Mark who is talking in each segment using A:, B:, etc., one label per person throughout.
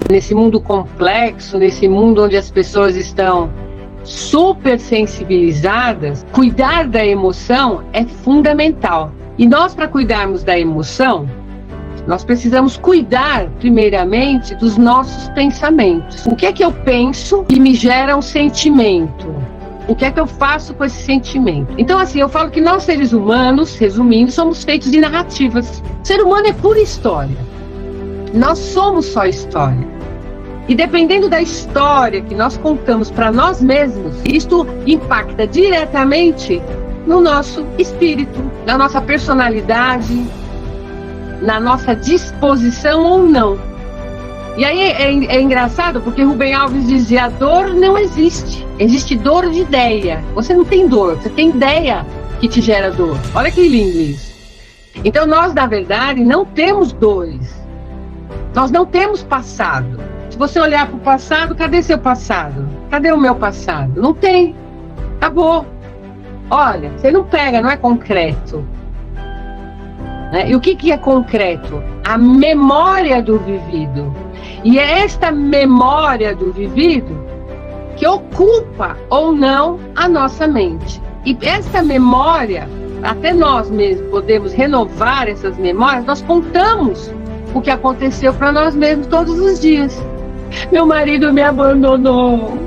A: nesse mundo complexo, nesse mundo onde as pessoas estão super sensibilizadas, cuidar da emoção é fundamental. E nós, para cuidarmos da emoção, nós precisamos cuidar, primeiramente, dos nossos pensamentos. O que é que eu penso que me gera um sentimento? O que é que eu faço com esse sentimento? Então, assim, eu falo que nós, seres humanos, resumindo, somos feitos de narrativas. O ser humano é pura história. Nós somos só história. E dependendo da história que nós contamos para nós mesmos, isto impacta diretamente no nosso espírito, na nossa personalidade, na nossa disposição ou não. E aí é engraçado porque Rubem Alves dizia: a dor não existe, existe dor de ideia. Você não tem dor, você tem ideia que te gera dor. Olha que lindo isso. Então nós, na verdade, não temos dores. Nós não temos passado. Se você olhar para o passado, cadê seu passado? Cadê o meu passado? Não tem. Acabou. Olha, você não pega, não é concreto. E o que é concreto? A memória do vivido. E é esta memória do vivido que ocupa ou não a nossa mente. E essa memória, até nós mesmos podemos renovar essas memórias, nós contamos o que aconteceu para nós mesmos todos os dias. Meu marido me abandonou.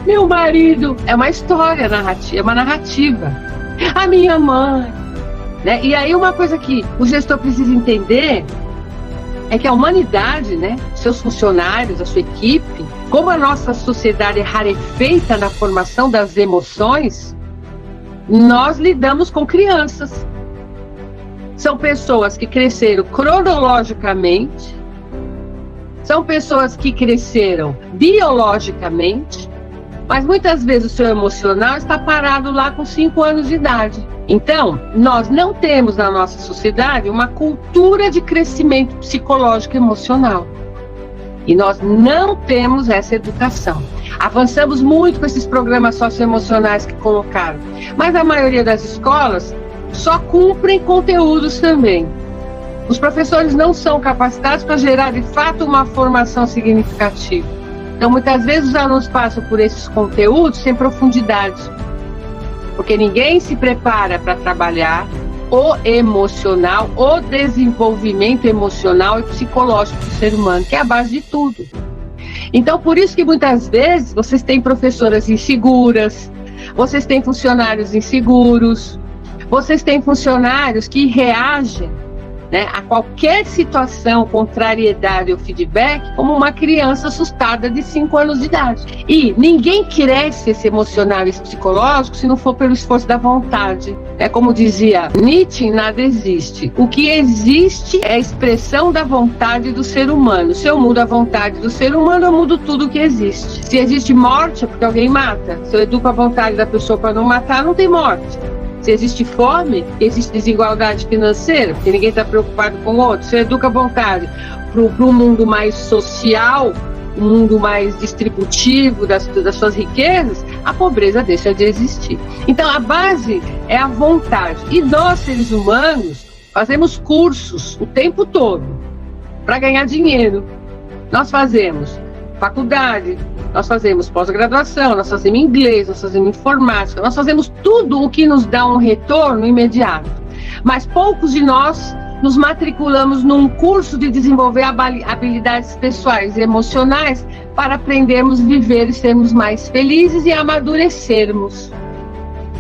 A: Meu marido... É uma história narrativa, é uma narrativa. A minha mãe... E aí uma coisa que o gestor precisa entender é que a humanidade, seus funcionários, a sua equipe, como a nossa sociedade é rarefeita na formação das emoções, nós lidamos com crianças. São pessoas que cresceram cronologicamente, são pessoas que cresceram biologicamente, mas muitas vezes o seu emocional está parado lá com 5 anos de idade. Então, nós não temos na nossa sociedade uma cultura de crescimento psicológico e emocional. E nós não temos essa educação. Avançamos muito com esses programas socioemocionais que colocaram, mas a maioria das escolas só cumprem conteúdos também. Os professores não são capacitados para gerar de fato uma formação significativa. Então, muitas vezes os alunos passam por esses conteúdos sem profundidade, porque ninguém se prepara para trabalhar o emocional, o desenvolvimento emocional e psicológico do ser humano, que é a base de tudo. Então, por isso que muitas vezes vocês têm professoras inseguras, vocês têm funcionários inseguros, vocês têm funcionários que reagem a qualquer situação, contrariedade ou feedback, como uma criança assustada de 5 anos de idade. E ninguém cresce esse emocional e esse psicológico se não for pelo esforço da vontade. Como dizia Nietzsche, nada existe. O que existe é a expressão da vontade do ser humano. Se eu mudo a vontade do ser humano, eu mudo tudo o que existe. Se existe morte, é porque alguém mata. Se eu educo a vontade da pessoa para não matar, não tem morte. Se existe fome, existe desigualdade financeira, porque ninguém está preocupado com o outro. Se educa a vontade para um mundo mais social, um mundo mais distributivo das suas riquezas, a pobreza deixa de existir. Então, a base é a vontade. E nós, seres humanos, fazemos cursos o tempo todo para ganhar dinheiro. Nós fazemos faculdade, nós fazemos pós-graduação, nós fazemos inglês, nós fazemos informática, nós fazemos tudo o que nos dá um retorno imediato. Mas poucos de nós nos matriculamos num curso de desenvolver habilidades pessoais e emocionais para aprendermos a viver e sermos mais felizes e amadurecermos.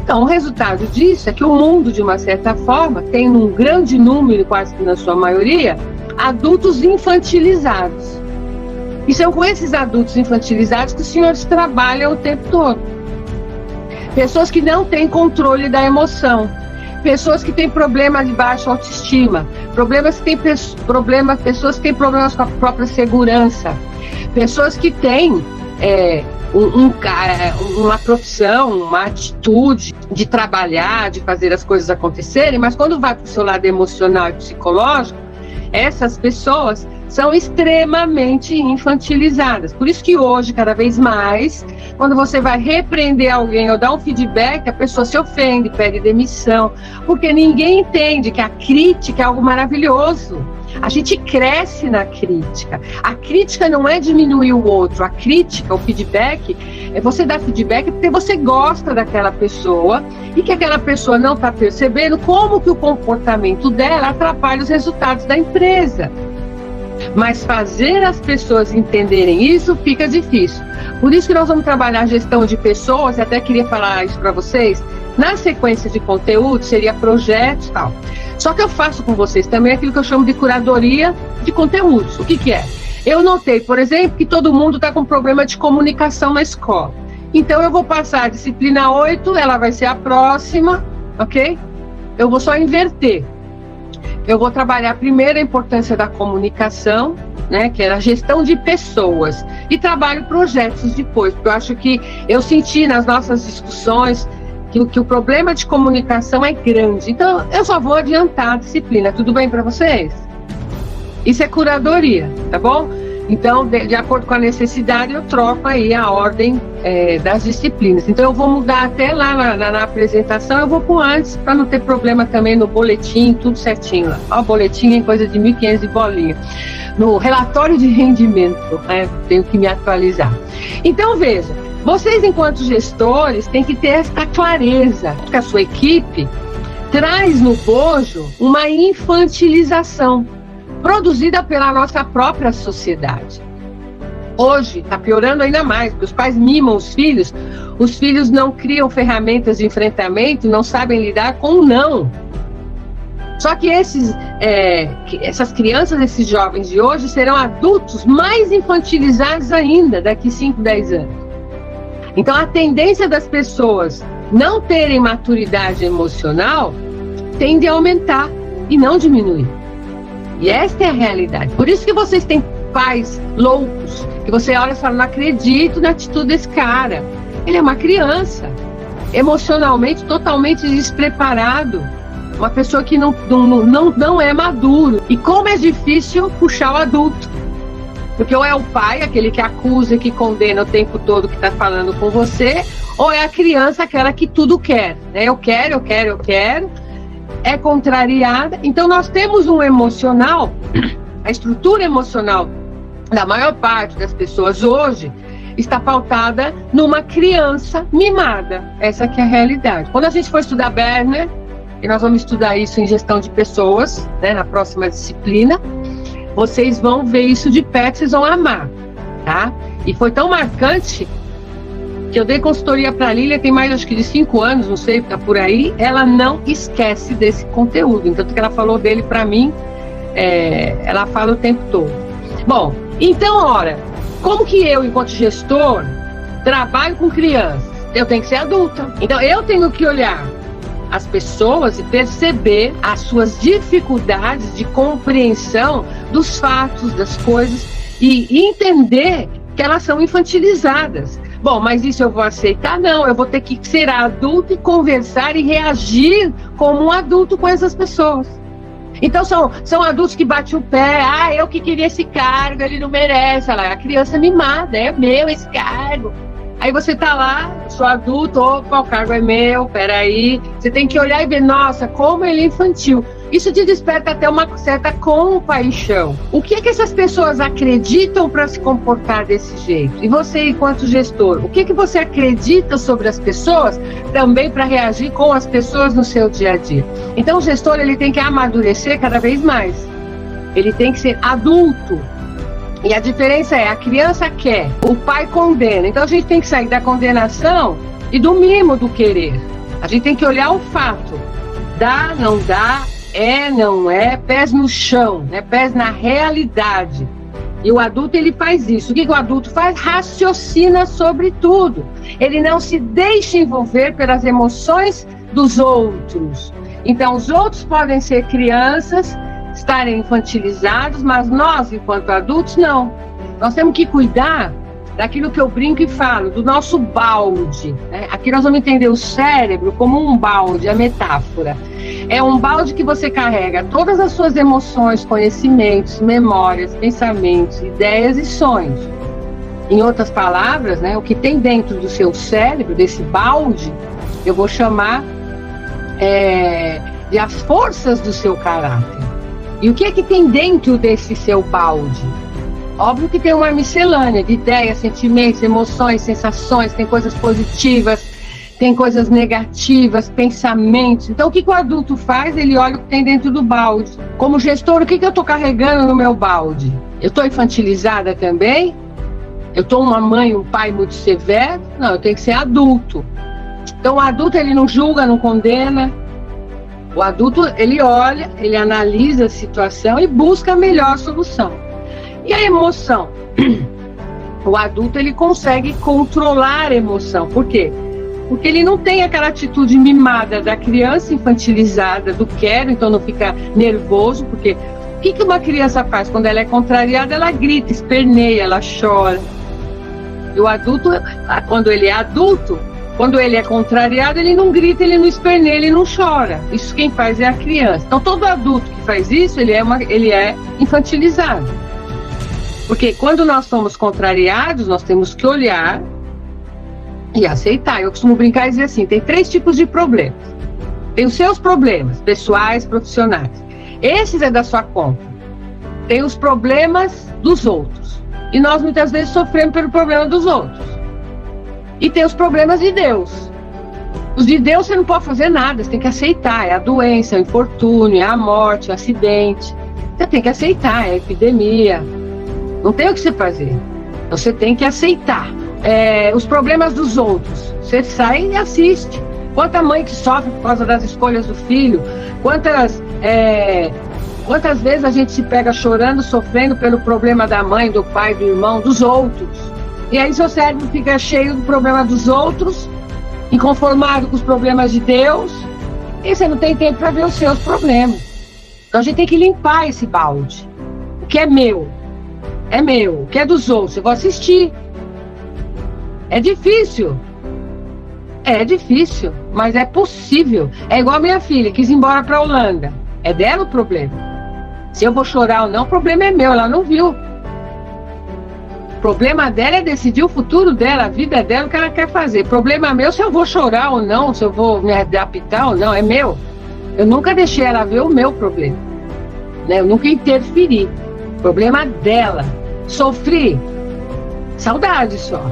A: Então, o resultado disso é que o mundo, de uma certa forma, tem um grande número, quase que na sua maioria, adultos infantilizados. E são com esses adultos infantilizados que os senhores trabalham o tempo todo. Pessoas que não têm controle da emoção. Pessoas que têm problemas de baixa autoestima. Pessoas que têm problemas com a própria segurança. Pessoas que têm uma profissão, uma atitude de trabalhar, de fazer as coisas acontecerem, mas quando vai para o seu lado emocional e psicológico, essas pessoas são extremamente infantilizadas. Por isso que hoje, cada vez mais, quando você vai repreender alguém ou dar um feedback, a pessoa se ofende, pede demissão, porque ninguém entende que a crítica é algo maravilhoso. A gente cresce na crítica. A crítica não é diminuir o outro. A crítica, o feedback, é você dar feedback porque você gosta daquela pessoa e que aquela pessoa não está percebendo como que o comportamento dela atrapalha os resultados da empresa. Mas fazer as pessoas entenderem isso fica difícil. Por isso que nós vamos trabalhar gestão de pessoas, e até queria falar isso para vocês, na sequência de conteúdo, seria projetos e tal. Só que eu faço com vocês também aquilo que eu chamo de curadoria de conteúdos. O que que é? Eu notei, por exemplo, que todo mundo está com problema de comunicação na escola. Então eu vou passar a disciplina 8, ela vai ser a próxima, ok? Eu vou só inverter. Eu vou trabalhar primeiro a importância da comunicação, né, que era a gestão de pessoas, e projetos depois, porque eu acho que eu senti nas nossas discussões que o problema de comunicação é grande. Então, eu só vou adiantar a disciplina. Tudo bem para vocês? Isso é curadoria, tá bom? Então, de acordo com a necessidade, eu troco aí a ordem das disciplinas. Então, eu vou mudar até lá na apresentação, eu vou pôr antes, para não ter problema também no boletim, tudo certinho lá. Ó, o boletim é coisa de 1.500 de bolinha. No relatório de rendimento, né, tenho que me atualizar. Então, veja, vocês, enquanto gestores, têm que ter esta clareza, que a sua equipe traz no bojo uma infantilização produzida pela nossa própria sociedade. Hoje está piorando ainda mais, porque os pais mimam os filhos não criam ferramentas de enfrentamento, não sabem lidar com o não. Só que essas crianças, esses jovens de hoje, serão adultos mais infantilizados ainda daqui 5, 10 anos. Então, a tendência das pessoas não terem maturidade emocional tende a aumentar e não diminuir. E esta é a realidade. Por isso que vocês têm pais loucos, que você olha e fala, não acredito na atitude desse cara. Ele é uma criança, emocionalmente totalmente despreparado, uma pessoa que não é maduro. E como é difícil puxar o adulto. Porque ou é o pai, aquele que acusa, que condena o tempo todo que está falando com você, ou é a criança, aquela que tudo quer, né? Eu quero, é contrariada. Então nós temos um emocional, a estrutura emocional da maior parte das pessoas hoje está pautada numa criança mimada. Essa que é a realidade. Quando a gente for estudar Berner, e nós vamos estudar isso em gestão de pessoas, né, na próxima disciplina, vocês vão ver isso de perto, vocês vão amar, tá? E foi tão marcante que eu dei consultoria para a Lília, tem mais acho que de 5 anos, não sei, tá por aí, ela não esquece desse conteúdo, então que ela falou dele para mim, ela fala o tempo todo. Bom, então, ora, como que eu, enquanto gestor, trabalho com crianças? Eu tenho que ser adulta, então eu tenho que olhar as pessoas e perceber as suas dificuldades de compreensão dos fatos, das coisas, e entender que elas são infantilizadas. Bom, mas isso eu vou aceitar? Não, eu vou ter que ser adulto e conversar e reagir como um adulto com essas pessoas. Então são adultos que batem o pé, eu que queria esse cargo, ele não merece. Olha lá, a criança mimada, é meu esse cargo. Aí você tá lá, sou adulto, opa, o cargo é meu, peraí. Você tem que olhar e ver, nossa, como ele é infantil. Isso te desperta até uma certa compaixão. O que é que essas pessoas acreditam para se comportar desse jeito? E você, enquanto gestor, o que é que você acredita sobre as pessoas também para reagir com as pessoas no seu dia a dia? Então o gestor, ele tem que amadurecer cada vez mais. Ele tem que ser adulto. E a diferença é, a criança quer, o pai condena. Então a gente tem que sair da condenação e do mimo do querer. A gente tem que olhar o fato. Dá, não dá, é, não é, pés no chão, né? Pés na realidade. E o adulto, ele faz isso. O que o adulto faz? Raciocina sobre tudo. Ele não se deixa envolver pelas emoções dos outros. Então os outros podem ser crianças, estarem infantilizados, mas nós, enquanto adultos, não. Nós temos que cuidar daquilo que eu brinco e falo, do nosso balde, né? Aqui nós vamos entender o cérebro como um balde, a metáfora. É um balde que você carrega todas as suas emoções, conhecimentos, memórias, pensamentos, ideias e sonhos. Em outras palavras, né, o que tem dentro do seu cérebro, desse balde, eu vou chamar de as forças do seu caráter. E o que é que tem dentro desse seu balde? Óbvio que tem uma miscelânea de ideias, sentimentos, emoções, sensações, tem coisas positivas, tem coisas negativas, pensamentos. Então o que o adulto faz? Ele olha o que tem dentro do balde. Como gestor, o que eu estou carregando no meu balde? Eu estou infantilizada também? Eu estou uma mãe, um pai muito severo? Não, eu tenho que ser adulto. Então o adulto, ele não julga, não condena. O adulto, ele olha, ele analisa a situação e busca a melhor solução. E a emoção? O adulto, ele consegue controlar a emoção. Por quê? Porque ele não tem aquela atitude mimada da criança infantilizada, do quero, então não fica nervoso, porque o que uma criança faz? Quando ela é contrariada, ela grita, esperneia, ela chora. E o adulto, quando ele é adulto, quando ele é contrariado, ele não grita, ele não esperneia, ele não chora. Isso quem faz é a criança. Então todo adulto que faz isso, ele é infantilizado. Porque quando nós somos contrariados, nós temos que olhar e aceitar. Eu costumo brincar e dizer assim, tem 3 tipos de problemas. Tem os seus problemas, pessoais, profissionais. Esses é da sua conta. Tem os problemas dos outros. E nós muitas vezes sofremos pelo problema dos outros. E tem os problemas de Deus. Os de Deus você não pode fazer nada, você tem que aceitar. É a doença, é o infortúnio, é a morte, é o acidente. Você tem que aceitar, é a epidemia. Não tem o que você fazer. Então você tem que aceitar. Os problemas dos outros. Você sai e assiste. Quanta mãe que sofre por causa das escolhas do filho. Quantas vezes a gente se pega chorando, sofrendo pelo problema da mãe, do pai, do irmão, dos outros. E aí seu cérebro fica cheio do problema dos outros, inconformado com os problemas de Deus, e você não tem tempo para ver os seus problemas. Então a gente tem que limpar esse balde. O que é meu, é meu. O que é dos outros, eu vou assistir. É difícil, mas é possível. É igual a minha filha, quis ir embora para a Holanda. É dela o problema. Se eu vou chorar ou não, o problema é meu, ela não viu. O problema dela é decidir o futuro dela, a vida dela, o que ela quer fazer. O problema meu se eu vou chorar ou não, se eu vou me adaptar ou não, é meu. Eu nunca deixei ela ver o meu problema, né? Eu nunca interferi. O problema dela. Sofri, saudade só.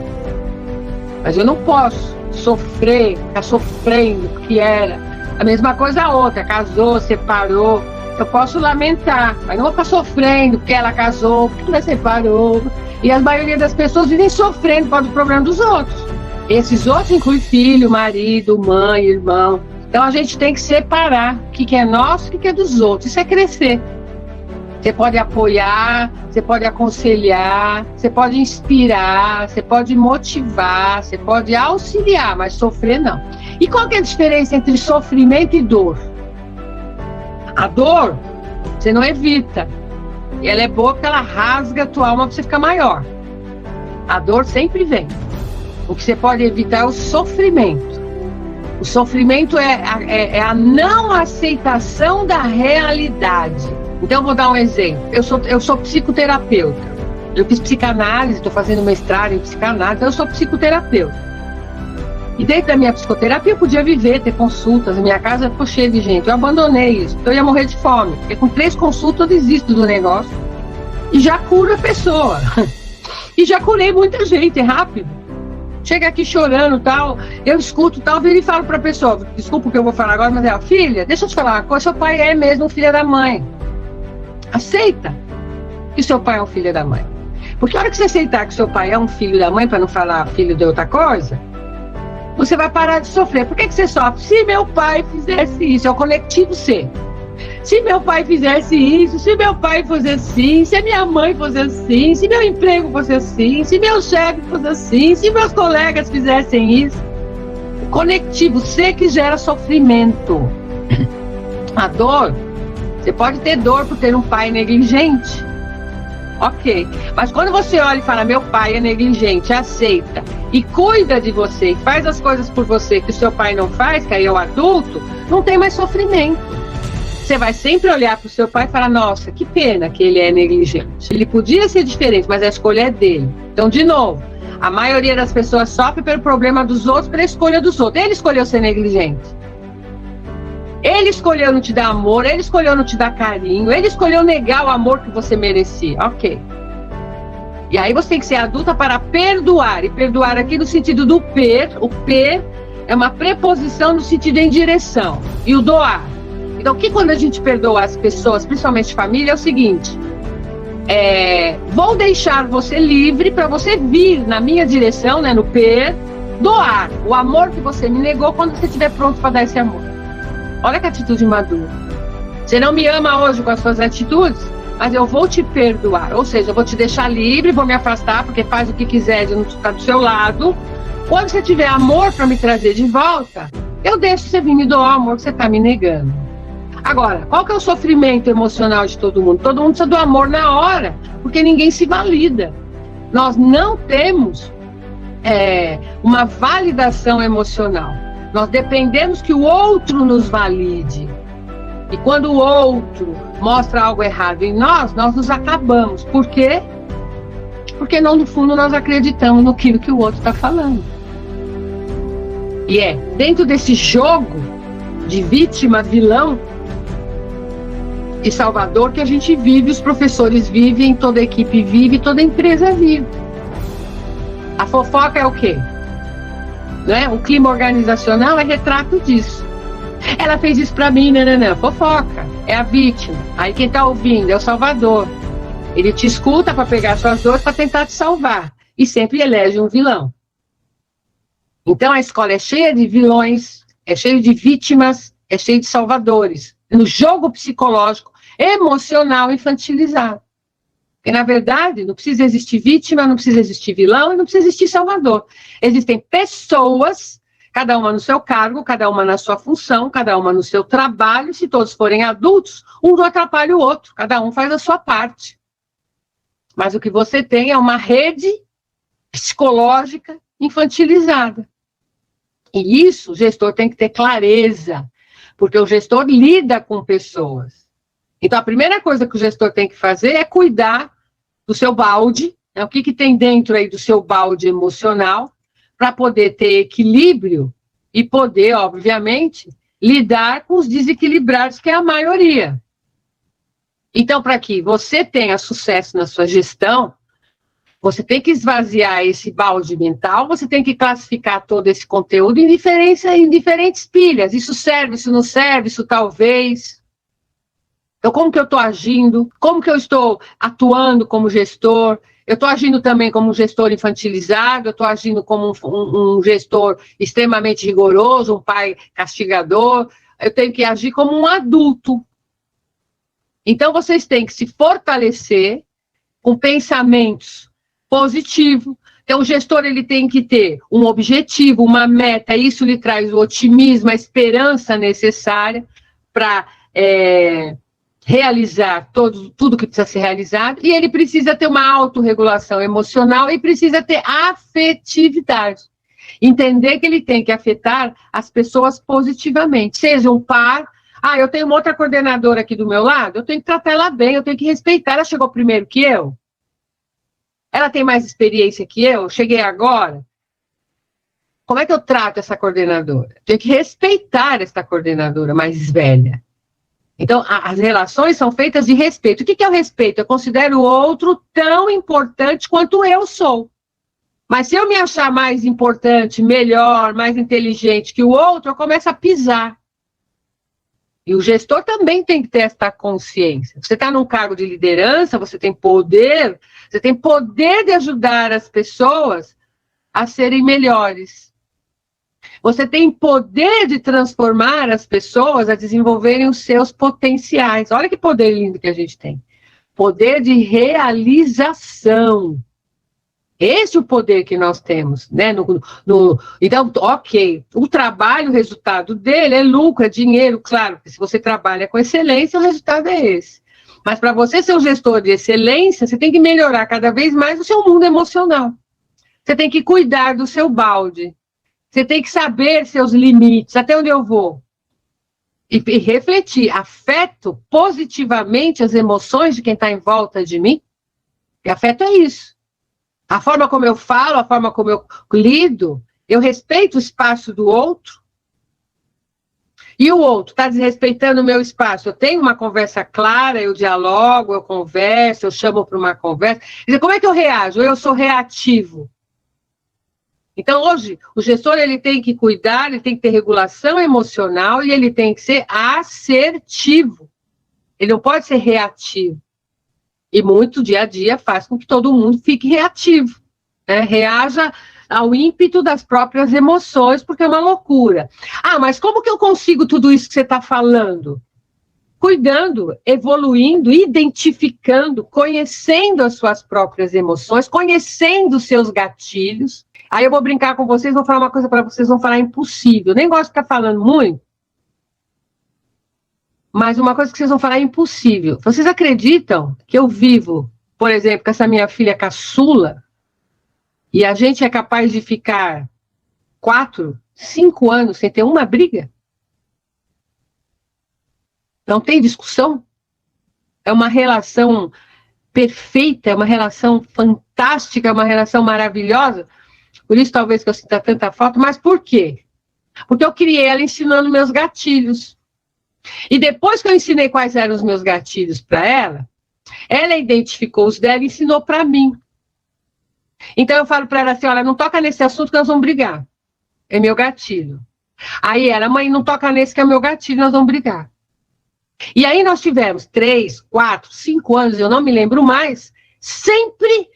A: Mas eu não posso sofrer, ficar sofrendo, que era. A mesma coisa a outra, casou, separou. Eu posso lamentar, mas não vou ficar sofrendo porque ela casou, porque ela separou. E a maioria das pessoas vivem sofrendo por causa do problema dos outros. Esses outros incluem filho, marido, mãe, irmão. Então a gente tem que separar o que é nosso e o que é dos outros. Isso é crescer. Você pode apoiar, você pode aconselhar, você pode inspirar, você pode motivar, você pode auxiliar, mas sofrer não. E qual que é a diferença entre sofrimento e dor? A dor, você não evita. E ela é boa porque ela rasga a tua alma para você ficar maior. A dor sempre vem. O que você pode evitar é o sofrimento. O sofrimento é a não aceitação da realidade. Então eu vou dar um exemplo. Eu sou psicoterapeuta. Eu fiz psicanálise, estou fazendo mestrado em psicanálise, então eu sou psicoterapeuta. E dentro da minha psicoterapia eu podia viver, ter consultas. A minha casa ficou cheia de gente. Eu abandonei isso. Eu ia morrer de fome. Porque com 3 consultas eu desisto do negócio. E já curo a pessoa. E já curei muita gente, é rápido. Chega aqui chorando tal, eu escuto tal, viro e falo para a pessoa, desculpa o que eu vou falar agora, mas filha, deixa eu te falar uma coisa, seu pai é mesmo um filho da mãe. Aceita que seu pai é um filho da mãe. Porque a hora que você aceitar que seu pai é um filho da mãe, para não falar filho de outra coisa, você vai parar de sofrer. Por que você sofre? Se meu pai fizesse isso, é o coletivo C. Se meu pai fizesse isso, se meu pai fosse assim, se minha mãe fosse assim, se meu emprego fosse assim, se meu chefe fosse assim, se meus colegas fizessem isso. O coletivo C que gera sofrimento. A dor, você pode ter dor por ter um pai negligente. Ok, mas quando você olha e fala, meu pai é negligente, aceita e cuida de você e faz as coisas por você que o seu pai não faz, que aí é o adulto, não tem mais sofrimento. Você vai sempre olhar para o seu pai e falar, nossa, que pena que ele é negligente. Ele podia ser diferente, mas a escolha é dele. Então, de novo, a maioria das pessoas sofre pelo problema dos outros, pela escolha dos outros. Ele escolheu ser negligente. Ele escolheu não te dar amor, ele escolheu não te dar carinho, ele escolheu negar o amor que você merecia. Ok. E aí você tem que ser adulta para perdoar. E perdoar aqui no sentido do o per é uma preposição no sentido em direção. E o doar. Então, que quando a gente perdoa as pessoas, principalmente família, é o seguinte: vou deixar você livre para você vir na minha direção, né, no per, doar o amor que você me negou quando você estiver pronto para dar esse amor. Olha que atitude madura. Você não me ama hoje com as suas atitudes, mas eu vou te perdoar. Ou seja, eu vou te deixar livre, vou me afastar, porque faz o que quiser de não estar do seu lado. Quando você tiver amor para me trazer de volta, eu deixo você vir me doar o amor que você está me negando. Agora, qual que é o sofrimento emocional de todo mundo? Todo mundo precisa do amor na hora, porque ninguém se valida. Nós não temos uma validação emocional. Nós dependemos que o outro nos valide. E quando o outro mostra algo errado em nós, nós nos acabamos. Por quê? Porque no fundo nós acreditamos no que o outro está falando. E dentro desse jogo de vítima, vilão e salvador que a gente vive, os professores vivem, toda a equipe vive, toda a empresa vive. A fofoca é o quê? Né? O clima organizacional é retrato disso. Ela fez isso pra mim, não, fofoca. É a vítima. Aí quem tá ouvindo é o salvador. Ele te escuta para pegar suas dores para tentar te salvar. E sempre elege um vilão. Então a escola é cheia de vilões, é cheia de vítimas, é cheia de salvadores. No jogo psicológico, emocional, infantilizado. Porque, na verdade, não precisa existir vítima, não precisa existir vilão e não precisa existir salvador. Existem pessoas, cada uma no seu cargo, cada uma na sua função, cada uma no seu trabalho. Se todos forem adultos, um não atrapalha o outro, cada um faz a sua parte. Mas o que você tem é uma rede psicológica infantilizada. E isso o gestor tem que ter clareza, porque o gestor lida com pessoas. Então, a primeira coisa que o gestor tem que fazer é cuidar do seu balde, né? O que tem dentro aí do seu balde emocional, para poder ter equilíbrio e poder, obviamente, lidar com os desequilibrados, que é a maioria. Então, para que você tenha sucesso na sua gestão, você tem que esvaziar esse balde mental, você tem que classificar todo esse conteúdo em diferentes pilhas. Isso serve, isso não serve, isso talvez. Então, como que eu estou agindo? Como que eu estou atuando como gestor? Eu estou agindo também como um gestor infantilizado, eu estou agindo como um gestor extremamente rigoroso, um pai castigador. Eu tenho que agir como um adulto. Então, vocês têm que se fortalecer com pensamentos positivos. Então, o gestor ele tem que ter um objetivo, uma meta, isso lhe traz o otimismo, a esperança necessária para realizar tudo que precisa ser realizado, e ele precisa ter uma autorregulação emocional e precisa ter afetividade. Entender que ele tem que afetar as pessoas positivamente, seja um par. Eu tenho uma outra coordenadora aqui do meu lado, eu tenho que tratar ela bem, eu tenho que respeitar. Ela chegou primeiro que eu? Ela tem mais experiência que eu? Cheguei agora? Como é que eu trato essa coordenadora? Eu tenho que respeitar essa coordenadora mais velha. Então, as relações são feitas de respeito. O que é o respeito? Eu considero o outro tão importante quanto eu sou. Mas se eu me achar mais importante, melhor, mais inteligente que o outro, eu começo a pisar. E o gestor também tem que ter essa consciência. Você está num cargo de liderança, você tem poder de ajudar as pessoas a serem melhores. Você tem poder de transformar as pessoas a desenvolverem os seus potenciais. Olha que poder lindo que a gente tem. Poder de realização. Esse é o poder que nós temos, né? Então, ok, o trabalho, o resultado dele é lucro, é dinheiro, claro, porque se você trabalha com excelência, o resultado é esse. Mas para você ser um gestor de excelência, você tem que melhorar cada vez mais o seu mundo emocional. Você tem que cuidar do seu balde. Você tem que saber seus limites, até onde eu vou. E refletir, afeto positivamente as emoções de quem está em volta de mim. E afeto é isso. A forma como eu falo, a forma como eu lido, eu respeito o espaço do outro. E o outro está desrespeitando o meu espaço. Eu tenho uma conversa clara, eu dialogo, eu converso, eu chamo para uma conversa. Quer dizer, como é que eu reajo? Eu sou reativo. Então, hoje, o gestor ele tem que cuidar, ele tem que ter regulação emocional e ele tem que ser assertivo. Ele não pode ser reativo. E muito dia a dia faz com que todo mundo fique reativo, né? Reaja ao ímpeto das próprias emoções, porque é uma loucura. Ah, mas como que eu consigo tudo isso que você está falando? Cuidando, evoluindo, identificando, conhecendo as suas próprias emoções, conhecendo os seus gatilhos. Aí eu vou brincar com vocês, vou falar uma coisa para vocês, vão falar impossível. Nem gosto de ficar falando muito, mas uma coisa que vocês vão falar é impossível. Vocês acreditam que eu vivo, por exemplo, com essa minha filha caçula, e a gente é capaz de ficar 4, 5 anos sem ter uma briga? Não tem discussão? É uma relação perfeita, é uma relação fantástica, é uma relação maravilhosa. Por isso, talvez, que eu sinta tanta falta. Mas por quê? Porque eu criei ela ensinando meus gatilhos. E depois que eu ensinei quais eram os meus gatilhos para ela identificou os dela e ensinou para mim. Então eu falo para ela assim, olha, não toca nesse assunto que nós vamos brigar. É meu gatilho. Aí ela, mãe, não toca nesse que é meu gatilho, nós vamos brigar. E aí nós tivemos 3, 4, 5 anos, eu não me lembro mais, sempre,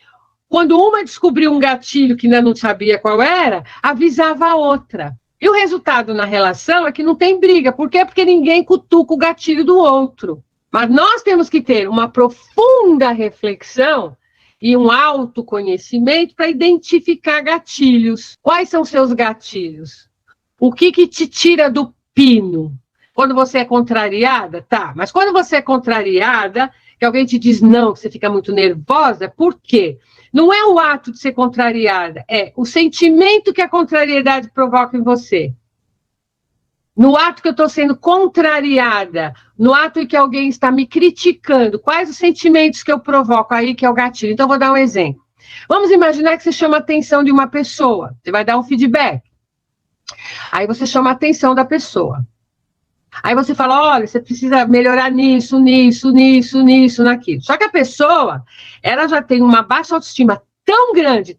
A: quando uma descobriu um gatilho que ainda não sabia qual era, avisava a outra. E o resultado na relação é que não tem briga. Por quê? Porque ninguém cutuca o gatilho do outro. Mas nós temos que ter uma profunda reflexão e um autoconhecimento para identificar gatilhos. Quais são seus gatilhos? O que te tira do pino? Quando você é contrariada? Tá, mas quando você é contrariada, que alguém te diz não, que você fica muito nervosa, por quê? Não é o ato de ser contrariada, é o sentimento que a contrariedade provoca em você. No ato que eu estou sendo contrariada, no ato em que alguém está me criticando, quais os sentimentos que eu provoco aí, que é o gatilho? Então, eu vou dar um exemplo. Vamos imaginar que você chama a atenção de uma pessoa, você vai dar um feedback. Aí você chama a atenção da pessoa. Aí você fala, olha, você precisa melhorar nisso, naquilo. Só que a pessoa, ela já tem uma baixa autoestima tão grande,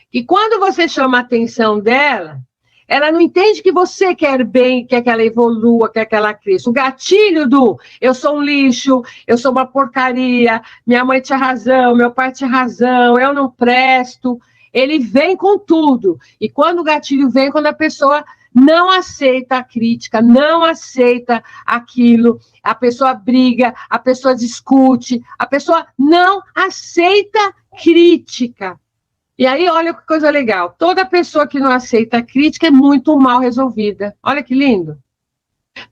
A: que quando você chama a atenção dela, ela não entende que você quer bem, quer que ela evolua, quer que ela cresça. O gatilho do eu sou um lixo, eu sou uma porcaria, minha mãe tinha razão, meu pai tinha razão, eu não presto, ele vem com tudo. E quando o gatilho vem, quando a pessoa não aceita a crítica, não aceita aquilo, a pessoa briga, a pessoa discute, a pessoa não aceita crítica. E aí, olha que coisa legal, toda pessoa que não aceita a crítica é muito mal resolvida. Olha que lindo.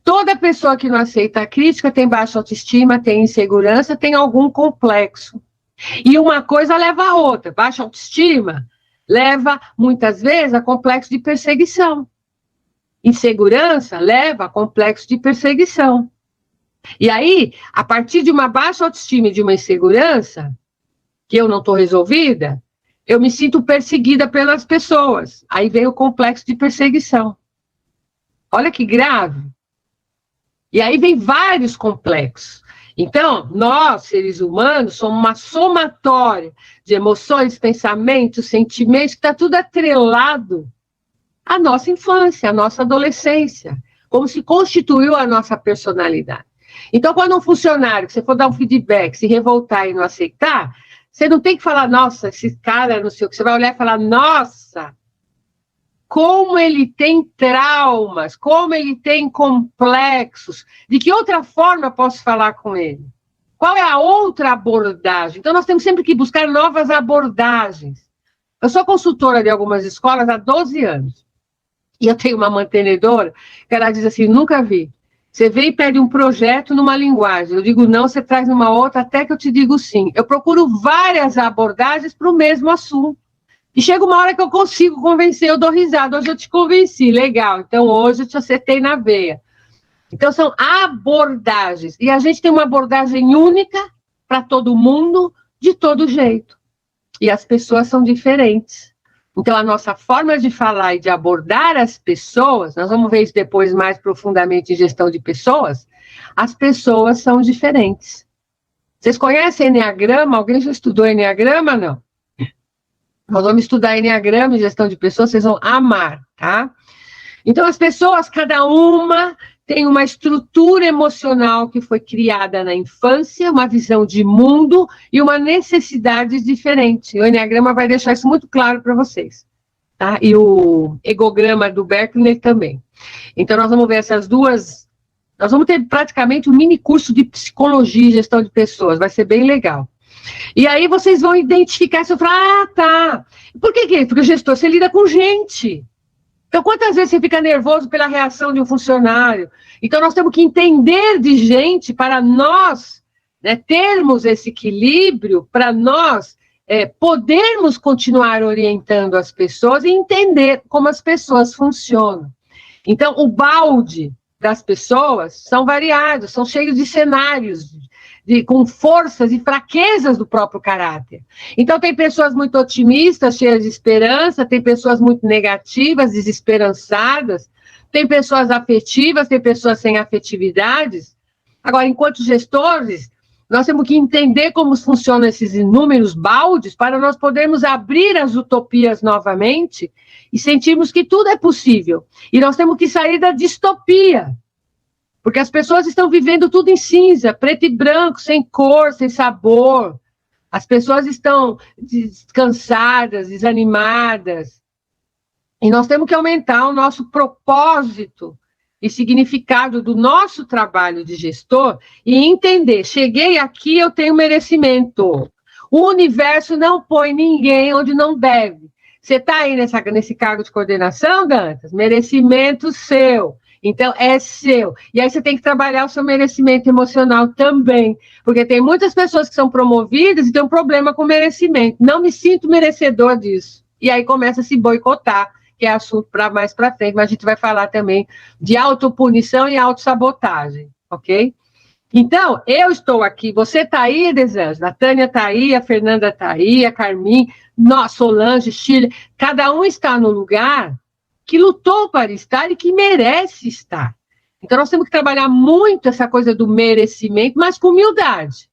A: Toda pessoa que não aceita a crítica tem baixa autoestima, tem insegurança, tem algum complexo. E uma coisa leva a outra. Baixa autoestima leva, muitas vezes, a complexo de perseguição. Insegurança leva a complexo de perseguição. E aí, a partir de uma baixa autoestima e de uma insegurança, que eu não estou resolvida, eu me sinto perseguida pelas pessoas. Aí vem o complexo de perseguição. Olha que grave. E aí vem vários complexos. Então, nós, seres humanos, somos uma somatória de emoções, pensamentos, sentimentos, que está tudo atrelado à nossa infância, à nossa adolescência, como se constituiu a nossa personalidade. Então, quando um funcionário, que você for dar um feedback, se revoltar e não aceitar, você não tem que falar, nossa, esse cara, não sei o que, você vai olhar e falar, nossa, como ele tem traumas, como ele tem complexos, de que outra forma eu posso falar com ele? Qual é a outra abordagem? Então, nós temos sempre que buscar novas abordagens. Eu sou consultora de algumas escolas há 12 anos, e eu tenho uma mantenedora que ela diz assim, nunca vi. Você vem e pede um projeto numa linguagem, eu digo não, você traz numa outra, até que eu te digo sim. Eu procuro várias abordagens para o mesmo assunto. E chega uma hora que eu consigo convencer, eu dou risada. Hoje eu te convenci, legal. Então hoje eu te acertei na veia. Então são abordagens. E a gente tem uma abordagem única para todo mundo, de todo jeito. E as pessoas são diferentes. Então, a nossa forma de falar e de abordar as pessoas, nós vamos ver isso depois mais profundamente em gestão de pessoas, as pessoas são diferentes. Vocês conhecem Enneagrama? Alguém já estudou Enneagrama? Não. Nós vamos estudar Enneagrama e gestão de pessoas, vocês vão amar, tá? Então, as pessoas, cada uma tem uma estrutura emocional que foi criada na infância, uma visão de mundo e uma necessidade diferente. O Enneagrama vai deixar isso muito claro para vocês, tá? E o Egograma do Berkner também. Então, nós vamos ver essas duas. Nós vamos ter praticamente um mini curso de psicologia e gestão de pessoas, vai ser bem legal. E aí vocês vão identificar, você vai falar, tá. Por que? Porque o gestor, você lida com gente. Então, quantas vezes você fica nervoso pela reação de um funcionário? Então, nós temos que entender de gente para nós, né, termos esse equilíbrio, para nós podermos continuar orientando as pessoas e entender como as pessoas funcionam. Então, o balde das pessoas são variados, são cheios de cenários, com forças e fraquezas do próprio caráter. Então, tem pessoas muito otimistas, cheias de esperança, tem pessoas muito negativas, desesperançadas, tem pessoas afetivas, tem pessoas sem afetividades. Agora, enquanto gestores, nós temos que entender como funcionam esses inúmeros baldes para nós podermos abrir as utopias novamente e sentirmos que tudo é possível. E nós temos que sair da distopia. Porque as pessoas estão vivendo tudo em cinza, preto e branco, sem cor, sem sabor. As pessoas estão descansadas, desanimadas. E nós temos que aumentar o nosso propósito e significado do nosso trabalho de gestor e entender, cheguei aqui, eu tenho merecimento. O universo não põe ninguém onde não deve. Você está aí nesse cargo de coordenação, Dantas? Merecimento seu. Então, é seu. E aí você tem que trabalhar o seu merecimento emocional também. Porque tem muitas pessoas que são promovidas e têm um problema com merecimento. Não me sinto merecedor disso. E aí começa a se boicotar, que é assunto para mais para frente. Mas a gente vai falar também de autopunição e autossabotagem, ok? Então, eu estou aqui, você está aí, Desângela, a Tânia está aí, a Fernanda está aí, a Carmin, Solange, Chile, cada um está no lugar que lutou para estar e que merece estar. Então, nós temos que trabalhar muito essa coisa do merecimento, mas com humildade.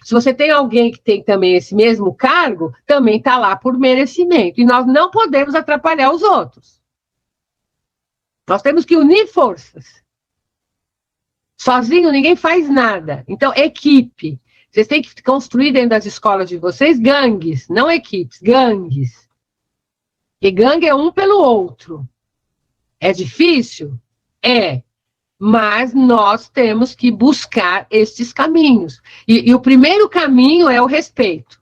A: Se você tem alguém que tem também esse mesmo cargo, também está lá por merecimento. E nós não podemos atrapalhar os outros. Nós temos que unir forças. Sozinho, ninguém faz nada. Então, equipe. Vocês têm que construir dentro das escolas de vocês gangues, não equipes, gangues. E gangue é um pelo outro. É difícil? É. Mas nós temos que buscar esses caminhos. E o primeiro caminho é o respeito.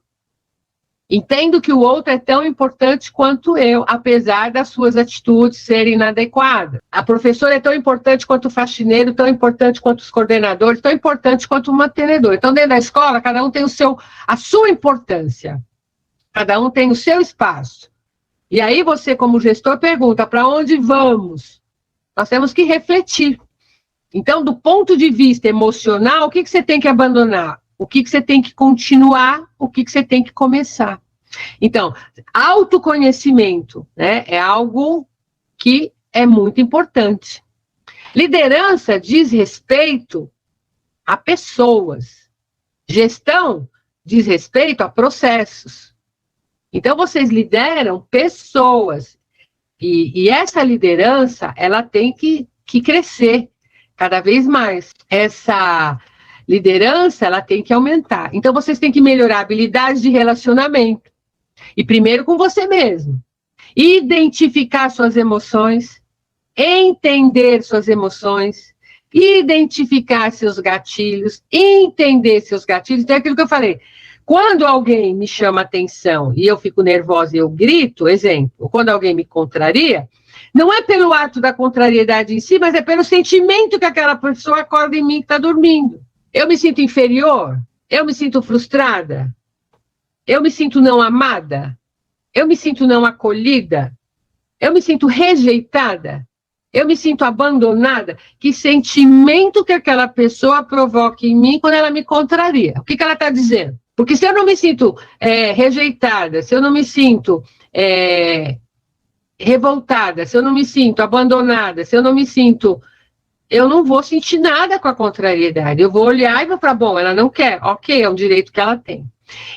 A: Entendo que o outro é tão importante quanto eu, apesar das suas atitudes serem inadequadas. A professora é tão importante quanto o faxineiro, tão importante quanto os coordenadores, tão importante quanto o mantenedor. Então, dentro da escola, cada um tem a sua importância. Cada um tem o seu espaço. E aí você, como gestor, pergunta, para onde vamos? Nós temos que refletir. Então, do ponto de vista emocional, o que você tem que abandonar? O que você tem que continuar? O que você tem que começar? Então, autoconhecimento, né, é algo que é muito importante. Liderança diz respeito a pessoas. Gestão diz respeito a processos. Então, vocês lideram pessoas. E essa liderança, ela tem que crescer cada vez mais. Essa liderança, ela tem que aumentar. Então, vocês têm que melhorar habilidades de relacionamento. E primeiro com você mesmo. Identificar suas emoções, entender suas emoções, identificar seus gatilhos, entender seus gatilhos. Então, é aquilo que eu falei. Quando alguém me chama atenção e eu fico nervosa e eu grito, exemplo, quando alguém me contraria, não é pelo ato da contrariedade em si, mas é pelo sentimento que aquela pessoa acorda em mim que está dormindo. Eu me sinto inferior? Eu me sinto frustrada? Eu me sinto não amada? Eu me sinto não acolhida? Eu me sinto rejeitada? Eu me sinto abandonada? Que sentimento que aquela pessoa provoca em mim quando ela me contraria? O que ela está dizendo? Porque se eu não me sinto rejeitada, se eu não me sinto revoltada, se eu não me sinto abandonada, se eu não me sinto... Eu não vou sentir nada com a contrariedade. Eu vou olhar e vou falar, bom, ela não quer. Ok, é um direito que ela tem.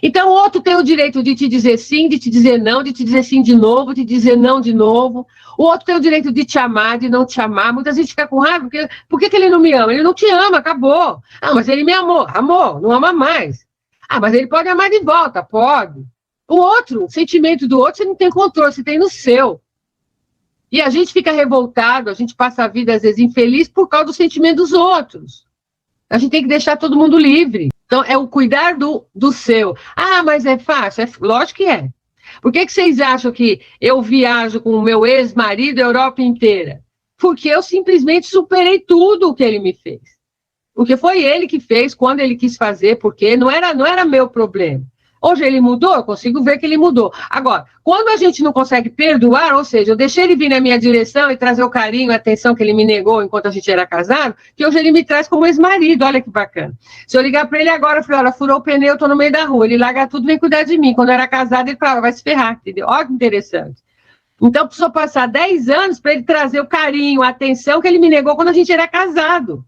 A: Então, o outro tem o direito de te dizer sim, de te dizer não, de te dizer sim de novo, de dizer não de novo. O outro tem o direito de te amar, de não te amar. Muita gente fica com raiva, porque por que ele não me ama? Ele não te ama, acabou. Ah, mas ele me amou. Amor, não ama mais. Ah, mas ele pode amar de volta, pode. O outro, o sentimento do outro, você não tem controle, você tem no seu. E a gente fica revoltado, a gente passa a vida, às vezes, infeliz por causa do sentimento dos outros. A gente tem que deixar todo mundo livre. Então, é o cuidar do seu. Ah, mas é fácil? Lógico que é. Por que vocês acham que eu viajo com o meu ex-marido a Europa inteira? Porque eu simplesmente superei tudo o que ele me fez. Porque foi ele que fez, quando ele quis fazer, porque não era meu problema. Hoje ele mudou, eu consigo ver que ele mudou. Agora, quando a gente não consegue perdoar, ou seja, eu deixei ele vir na minha direção e trazer o carinho, a atenção que ele me negou enquanto a gente era casado, que hoje ele me traz como ex-marido, olha que bacana. Se eu ligar para ele agora, eu falei, olha, furou o pneu, eu tô no meio da rua, ele larga tudo e vem cuidar de mim. Quando eu era casado, ele falava, vai se ferrar, entendeu? Olha que interessante. Então, precisou passar 10 anos para ele trazer o carinho, a atenção que ele me negou quando a gente era casado.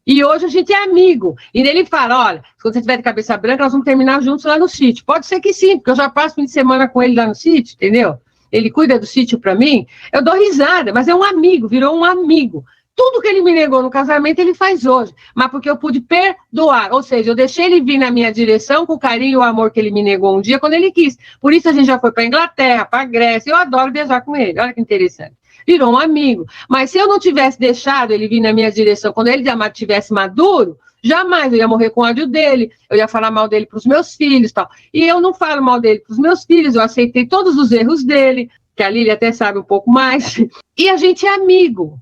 A: E hoje a gente é amigo. E ele fala, olha, quando você tiver de cabeça branca, nós vamos terminar juntos lá no sítio. Pode ser que sim, porque eu já passo fim de semana com ele lá no sítio, entendeu? Ele cuida do sítio para mim. Eu dou risada, mas é um amigo, virou um amigo. Tudo que ele me negou no casamento, ele faz hoje. Mas porque eu pude perdoar. Ou seja, eu deixei ele vir na minha direção com o carinho e o amor que ele me negou um dia quando ele quis. Por isso a gente já foi para a Inglaterra, para a Grécia. Eu adoro viajar com ele. Olha que interessante. Virou um amigo. Mas se eu não tivesse deixado ele vir na minha direção, quando ele tivesse maduro, jamais eu ia morrer com ódio dele, eu ia falar mal dele para os meus filhos e tal. E eu não falo mal dele para os meus filhos, eu aceitei todos os erros dele, que a Lília até sabe um pouco mais, e a gente é amigo.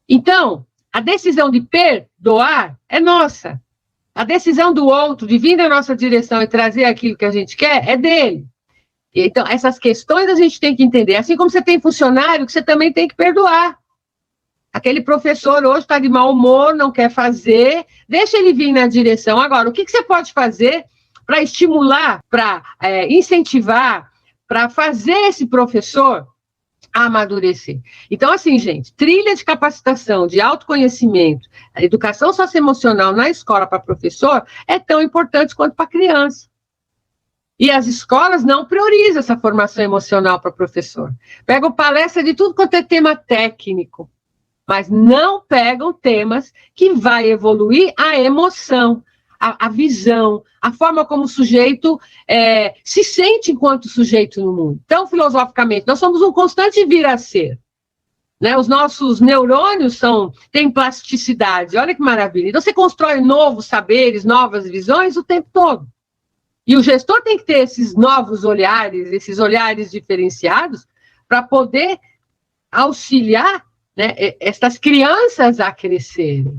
A: Então, a decisão de perdoar é nossa. A decisão do outro de vir na nossa direção e trazer aquilo que a gente quer é dele. Então, essas questões a gente tem que entender. Assim como você tem funcionário, que você também tem que perdoar. Aquele professor hoje está de mau humor, não quer fazer, deixa ele vir na direção. Agora, o que você pode fazer para estimular, para incentivar, para fazer esse professor a amadurecer? Então, assim, gente, trilha de capacitação, de autoconhecimento, a educação socioemocional na escola para professor é tão importante quanto para criança. E as escolas não priorizam essa formação emocional para professor. Pegam palestra de tudo quanto é tema técnico, mas não pegam temas que vai evoluir a emoção, a visão, a forma como o sujeito se sente enquanto sujeito no mundo. Então, filosoficamente, nós somos um constante vir a ser. Né? Os nossos neurônios têm plasticidade, olha que maravilha. Então, você constrói novos saberes, novas visões o tempo todo. E o gestor tem que ter esses novos olhares, esses olhares diferenciados, para poder auxiliar, né, essas crianças a crescerem.